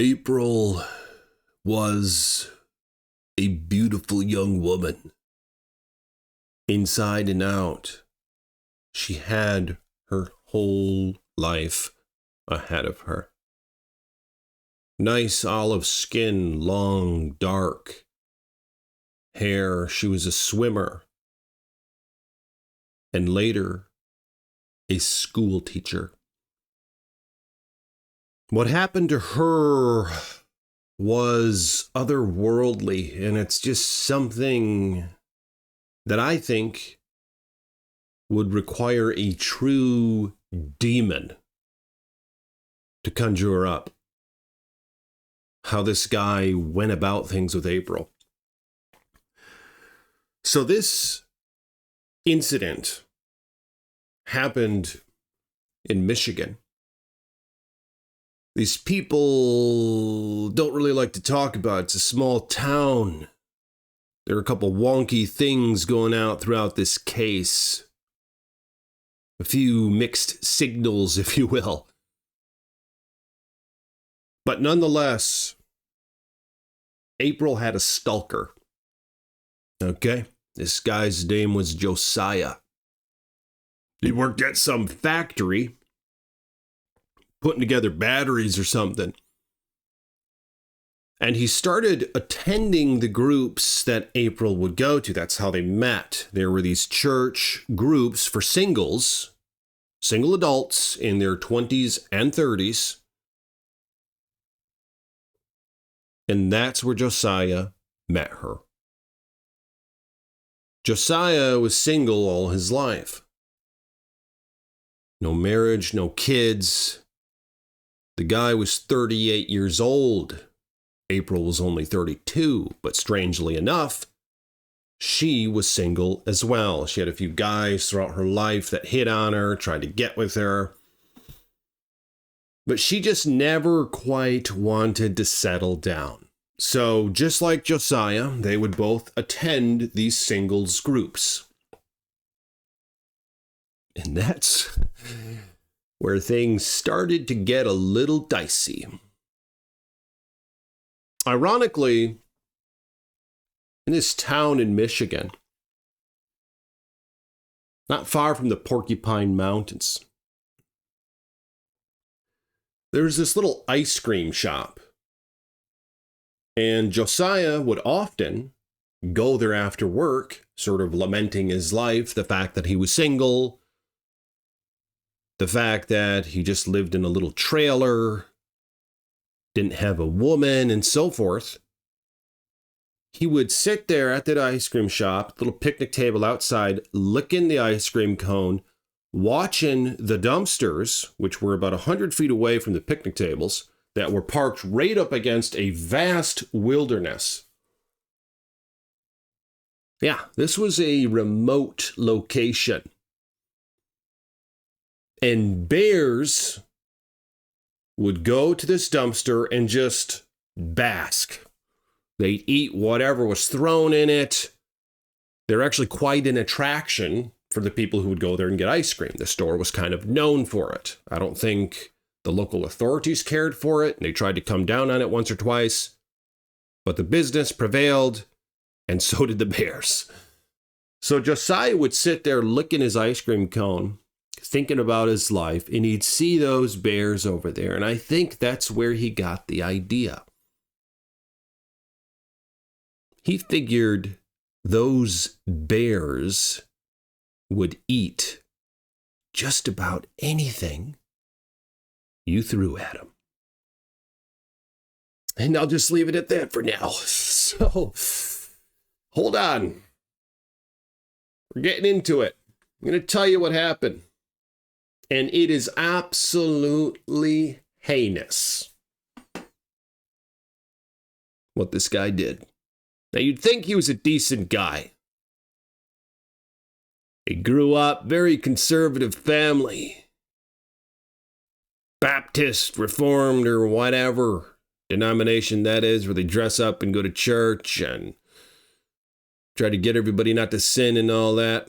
April was a beautiful young woman. Inside and out, she had her whole life ahead of her. Nice olive skin, long, dark hair. She was a swimmer. And later, a school teacher. What happened to her was otherworldly, and it's just something that I think would require a true demon to conjure up. How this guy went about things with April. So this incident happened in Michigan. These people don't really like to talk about it. It's a small town. There are a couple wonky things going out throughout this case. A few mixed signals, if you will. But nonetheless, April had a stalker. Okay? This guy's name was Josiah. He worked at some factory, putting together batteries or something. And he started attending the groups that April would go to. That's how they met. There were these church groups for singles, single adults in their 20s and 30s. And that's where Josiah met her. Josiah was single all his life. No marriage, no kids. The guy was 38 years old. April was only 32, but strangely enough, she was single as well. She had a few guys throughout her life that hit on her, tried to get with her. But she just never quite wanted to settle down. So just like Josiah, they would both attend these singles groups. And that's where things started to get a little dicey. Ironically, in this town in Michigan, not far from the Porcupine Mountains, there's this little ice cream shop. And Josiah would often go there after work, sort of lamenting his life, the fact that he was single, the fact that he just lived in a little trailer, didn't have a woman, and so forth. He would sit there at that ice cream shop, little picnic table outside, licking the ice cream cone, watching the dumpsters, which were about 100 feet away from the picnic tables, that were parked right up against a vast wilderness. Yeah, this was a remote location. And bears would go to this dumpster and just bask. They'd eat whatever was thrown in it. They're actually quite an attraction for the people who would go there and get ice cream. The store was kind of known for it. I don't think the local authorities cared for it. They tried to come down on it once or twice. But the business prevailed, and so did the bears. So Josiah would sit there licking his ice cream cone, thinking about his life, and he'd see those bears over there. And I think that's where he got the idea. He figured those bears would eat just about anything you threw at them. And I'll just leave it at that for now. So, hold on. We're getting into it. I'm going to tell you what happened. And it is absolutely heinous what this guy did. Now, you'd think he was a decent guy. He grew up very conservative family. Baptist, Reformed, or whatever denomination that is, where they dress up and go to church and try to get everybody not to sin and all that.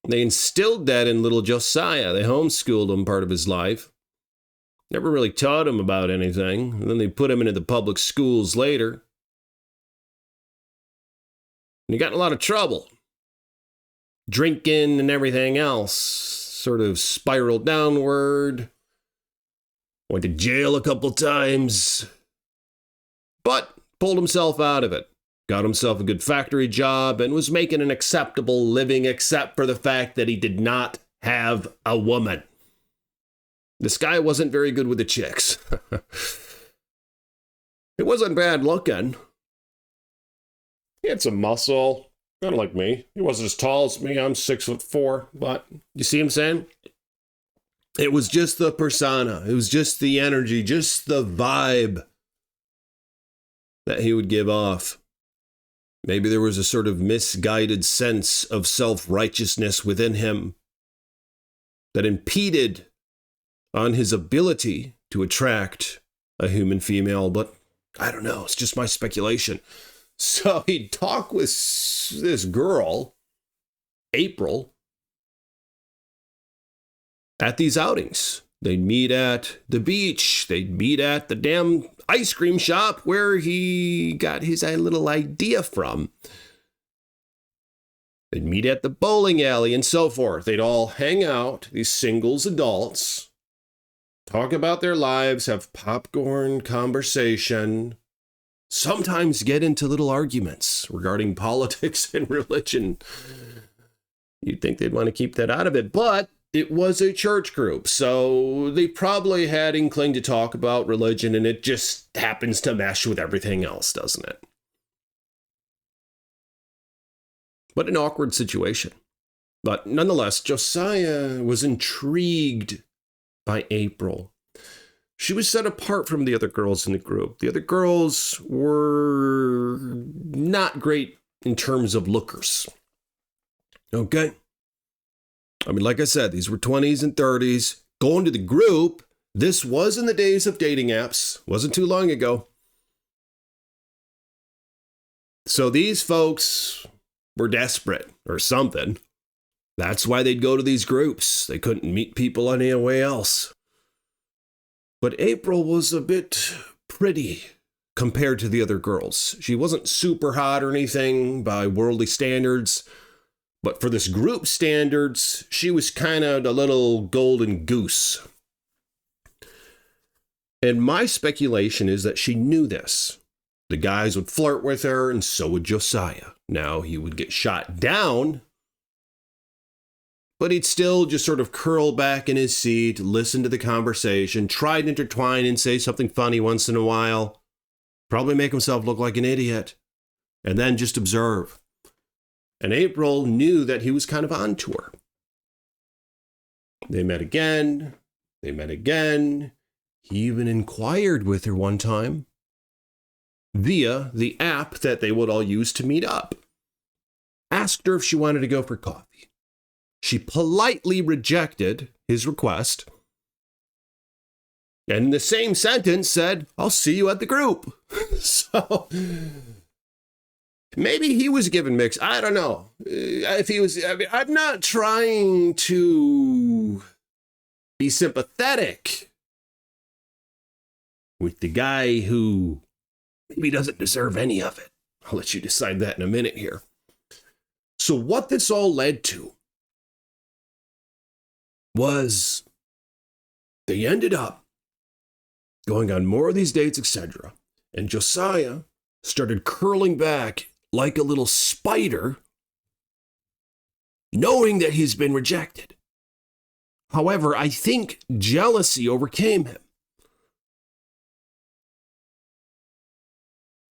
They instilled that in little Josiah. They homeschooled him part of his life. Never really taught him about anything. And then they put him into the public schools later. And he got in a lot of trouble. Drinking and everything else sort of spiraled downward. Went to jail a couple times. But pulled himself out of it. Got himself a good factory job and was making an acceptable living, except for the fact that he did not have a woman. This guy wasn't very good with the chicks. He wasn't bad looking. He had some muscle. Kind of like me. He wasn't as tall as me. I'm 6'4", but you see what I'm saying? It was just the persona. It was just the energy, just the vibe that he would give off. Maybe there was a sort of misguided sense of self-righteousness within him that impeded on his ability to attract a human female, but I don't know, it's just my speculation. So he'd talk with this girl, April, at these outings. They'd meet at the beach. They'd meet at the damn ice cream shop where he got his little idea from. They'd meet at the bowling alley and so forth. They'd all hang out, these singles adults, talk about their lives, have popcorn conversation, sometimes get into little arguments regarding politics and religion. You'd think they'd want to keep that out of it, but it was a church group, so they probably had inkling to talk about religion, and it just happens to mesh with everything else, doesn't it? What an awkward situation. But nonetheless, Josiah was intrigued by April. She was set apart from the other girls in the group. The other girls were not great in terms of lookers. Okay? I mean, like I said, these were 20s and 30s. Going to the group, this was in the days of dating apps. Wasn't too long ago. So these folks were desperate or something. That's why they'd go to these groups. They couldn't meet people any way else. But April was a bit pretty compared to the other girls. She wasn't super hot or anything by worldly standards. But for this group standards, she was kind of a little golden goose. And my speculation is that she knew this. The guys would flirt with her, and so would Josiah. Now, he would get shot down, but he'd still just sort of curl back in his seat, listen to the conversation, try to intertwine and say something funny once in a while, probably make himself look like an idiot, and then just observe. And April knew that he was kind of on to her. They met again. They met again. He even inquired with her one time via the app that they would all use to meet up. Asked her if she wanted to go for coffee. She politely rejected his request. And in the same sentence said, "I'll see you at the group." So maybe he was given mixed. I don't know. If he was, I mean, I'm not trying to be sympathetic with the guy who maybe doesn't deserve any of it. I'll let you decide that in a minute here. So what this all led to was they ended up going on more of these dates, etc. And Josiah started curling back like a little spider, knowing that he's been rejected. However, I think jealousy overcame him.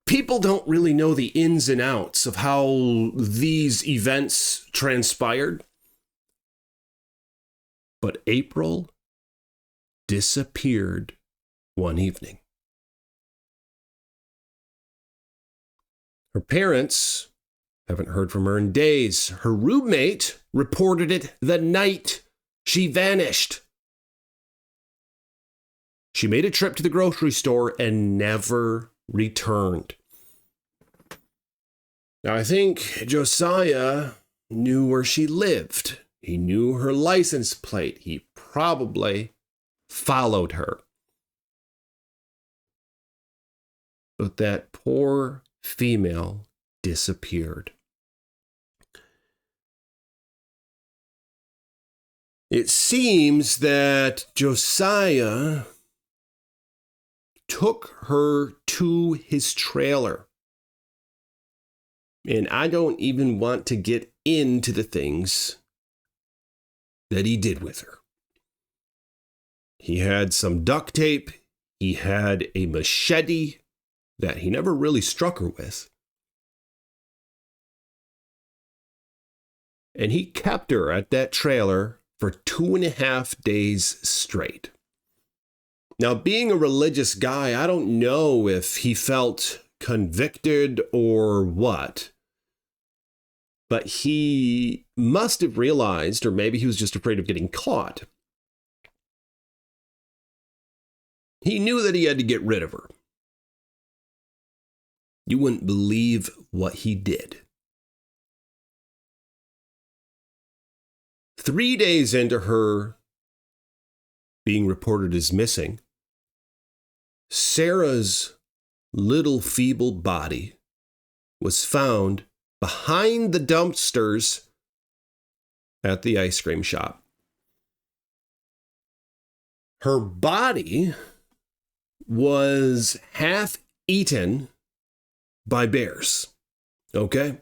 People don't really know the ins and outs of how these events transpired. But April disappeared one evening. Her parents haven't heard from her in days. Her roommate reported it the night she vanished. She made a trip to the grocery store and never returned. Now, I think Josiah knew where she lived. He knew her license plate. He probably followed her. But that poor female disappeared. It seems that Josiah took her to his trailer. And I don't even want to get into the things that he did with her. He had some duct tape. He had a machete that he never really struck her with. And he kept her at that trailer for 2.5 days straight. Now, being a religious guy, I don't know if he felt convicted or what, but he must have realized, or maybe he was just afraid of getting caught. He knew that he had to get rid of her. You wouldn't believe what he did. 3 days into her being reported as missing, Sarah's little feeble body was found behind the dumpsters at the ice cream shop. Her body was half eaten by bears. Okay?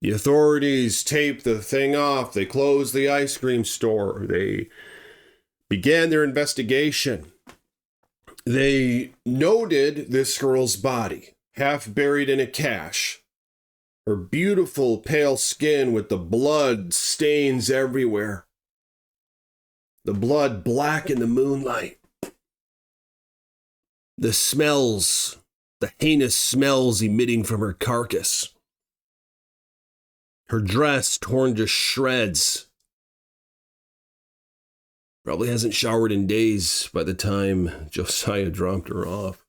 The authorities taped the thing off. They closed the ice cream store. They began their investigation. They noted this girl's body, half buried in a cache. Her beautiful pale skin with the blood stains everywhere. The blood black in the moonlight. The smells, the heinous smells emitting from her carcass. Her dress torn to shreds. Probably hasn't showered in days by the time Josiah dropped her off.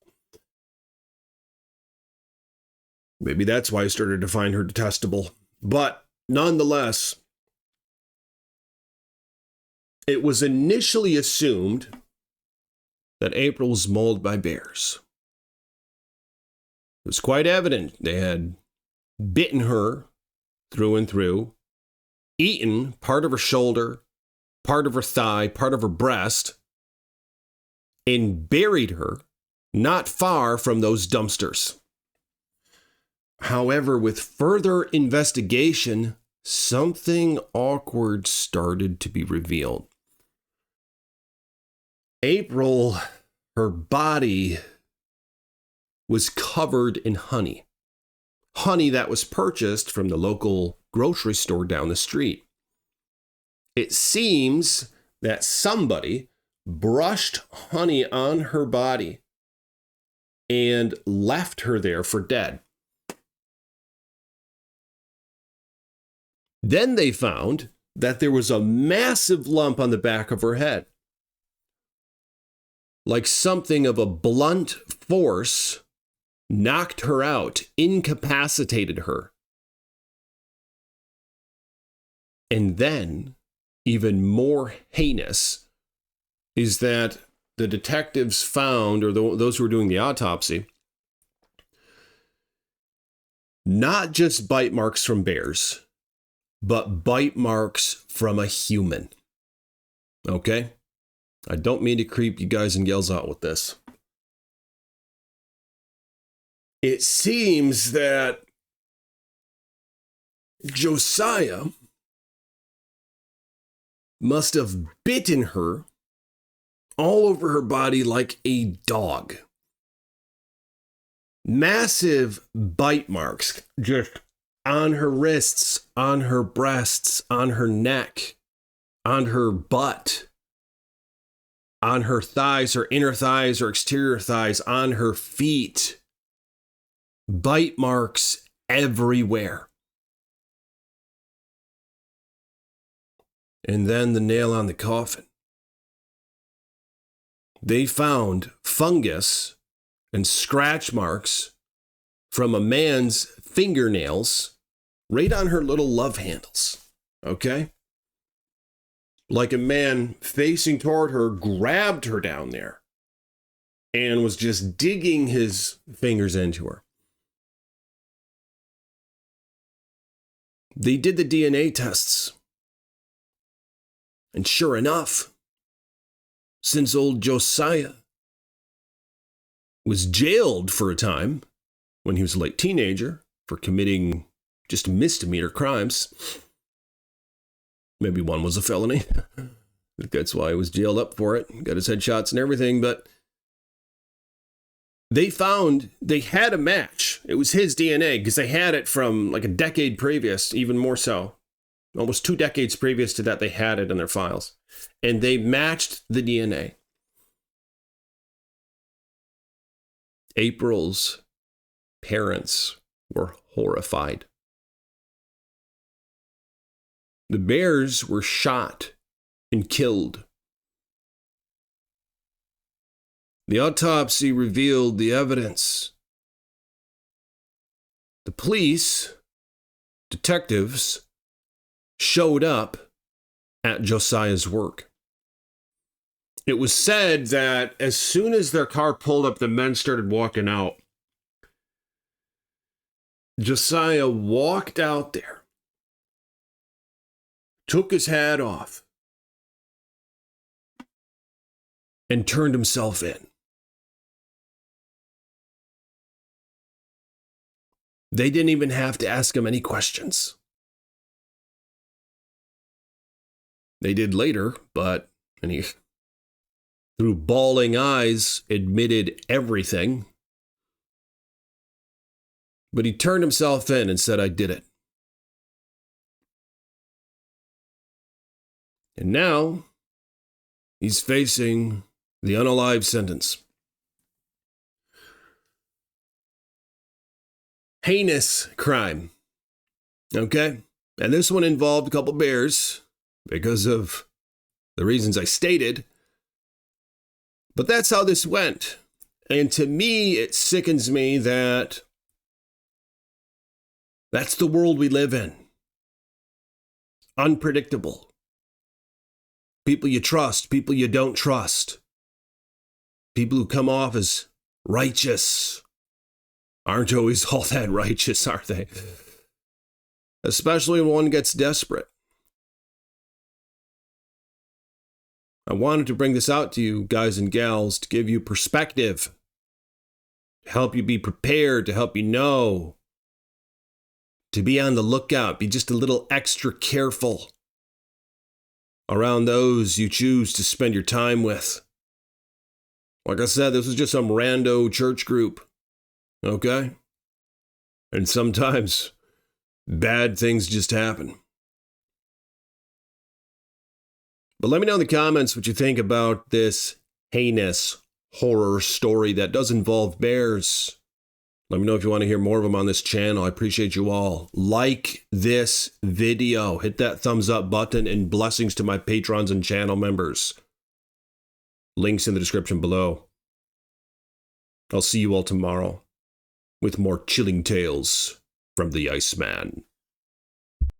Maybe that's why I started to find her detestable. But nonetheless, it was initially assumed that April was mauled by bears. It was quite evident they had bitten her through and through, eaten part of her shoulder, part of her thigh, part of her breast, and buried her not far from those dumpsters. However, with further investigation, something awkward started to be revealed. April, her body was covered in honey. Honey that was purchased from the local grocery store down the street. It seems that somebody brushed honey on her body and left her there for dead. Then they found that there was a massive lump on the back of her head. Like something of a blunt force knocked her out, incapacitated her. And then, even more heinous, is that the detectives found, or those who were doing the autopsy, not just bite marks from bears, but bite marks from a human. Okay? I don't mean to creep you guys and gals out with this. It seems that Josiah must have bitten her all over her body like a dog. Massive bite marks just on her wrists, on her breasts, on her neck, on her butt, on her thighs, her inner thighs, her exterior thighs, on her feet. Bite marks everywhere. And then the nail on the coffin. They found fungus and scratch marks from a man's fingernails right on her little love handles. Okay? Like a man facing toward her grabbed her down there and was just digging his fingers into her. They did the DNA tests. And sure enough, since old Josiah was jailed for a time when he was a late teenager for committing just misdemeanor crimes, maybe one was a felony. That's why he was jailed up for it. Got his headshots and everything. But they found they had a match. It was his DNA because they had it from like a decade previous, even more so. Almost 2 decades previous to that, they had it in their files. And they matched the DNA. April's parents were horrified. The bears were shot and killed. The autopsy revealed the evidence. The police, detectives, showed up at Josiah's work. It was said that as soon as their car pulled up, the men started walking out. Josiah walked out there, took his hat off, and turned himself in. They didn't even have to ask him any questions. They did later, and he, through bawling eyes, admitted everything. But he turned himself in and said, "I did it." And now, he's facing the unalive sentence. Heinous crime. Okay? And this one involved a couple bears because of the reasons I stated. But that's how this went. And to me, it sickens me that that's the world we live in. Unpredictable. People you trust, people you don't trust. People who come off as righteous aren't always all that righteous, are they? Especially when one gets desperate. I wanted to bring this out to you, guys and gals, to give you perspective, to help you be prepared, to help you know, to be on the lookout, be just a little extra careful around those you choose to spend your time with. Like I said, this was just some rando church group, okay? And sometimes bad things just happen. But let me know in the comments what you think about this heinous horror story that does involve bears. Let me know if you want to hear more of them on this channel. I appreciate you all. Like this video. Hit that thumbs up button, and blessings to my patrons and channel members. Links in the description below. I'll see you all tomorrow with more chilling tales from the Iceman.